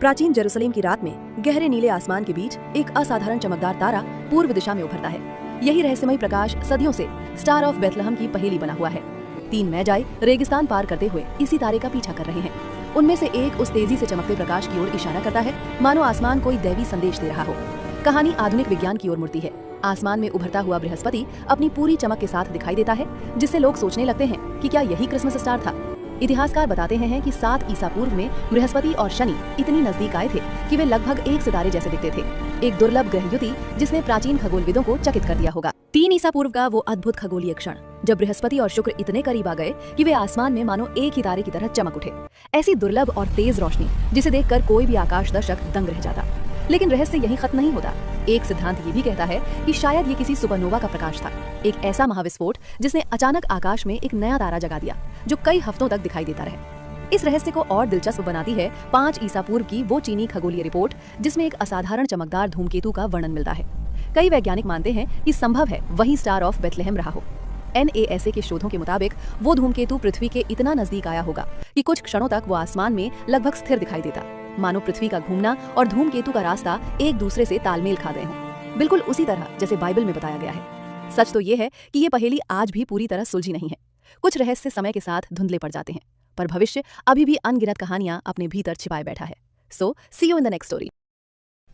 प्राचीन जेरूसलेम की रात में गहरे नीले आसमान के बीच एक असाधारण चमकदार तारा पूर्व दिशा में उभरता है। यही रहस्यमय प्रकाश सदियों से स्टार ऑफ बेथलहम की पहेली बना हुआ है। 3 मैजाई रेगिस्तान पार करते हुए इसी तारे का पीछा कर रहे हैं। उनमें से एक उस तेजी से चमकते प्रकाश की ओर इशारा करता है, मानो आसमान कोई दैवी संदेश दे रहा हो। कहानी आधुनिक विज्ञान की ओर मुड़ती है। आसमान में उभरता हुआ बृहस्पति अपनी पूरी चमक के साथ दिखाई देता है, जिससे लोग सोचने लगते हैं कि क्या यही क्रिसमस स्टार था। इतिहासकार बताते हैं कि 7 ईसा पूर्व में बृहस्पति और शनि इतनी नजदीक आए थे कि वे लगभग एक सितारे जैसे दिखते थे। एक दुर्लभ ग्रह युति जिसने प्राचीन खगोलविदों को चकित कर दिया होगा। 3 ईसा पूर्व का वो अद्भुत खगोलीय क्षण जब बृहस्पति और शुक्र इतने करीब आ गए कि वे आसमान में मानो एक ही तारे की तरह चमक उठे। ऐसी दुर्लभ और तेज रोशनी जिसे देखकर कोई भी आकाश दर्शक दंग रह जाता। लेकिन रहस्य यहीं खत्म नहीं होता। एक सिद्धांत ये भी कहता है कि शायद ये किसी सुपरनोवा का प्रकाश था, एक ऐसा महाविस्फोट जिसने अचानक आकाश में एक नया तारा जगा दिया जो कई हफ्तों तक दिखाई देता रहे। इस रहस्य को और दिलचस्प बनाती है 5 ईसा पूर्व की वो चीनी खगोलीय रिपोर्ट जिसमें एक असाधारण चमकदार धूमकेतु का वर्णन मिलता है। कई वैज्ञानिक मानते हैं कि संभव है वही स्टार ऑफ बेथलेहम रहा हो। NASA के शोधों के मुताबिक वो धूमकेतु पृथ्वी के इतना नजदीक आया होगा कि कुछ क्षणों तक वो आसमान में लगभग स्थिर दिखाई देता, मानो पृथ्वी का घूमना और धूमकेतु का रास्ता एक दूसरे से तालमेल खा गए हों, बिल्कुल उसी तरह जैसे बाइबल में बताया गया है। सच तो ये है कि ये पहेली आज भी पूरी तरह सुलझी नहीं है। कुछ रहस्य समय के साथ धुंधले पड़ जाते हैं, पर भविष्य अभी भी अनगिनत कहानियां अपने भीतर छिपाए बैठा है। So, see you in the next story.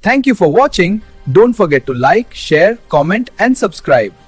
Thank you for watching. Don't forget to like, share, comment and subscribe.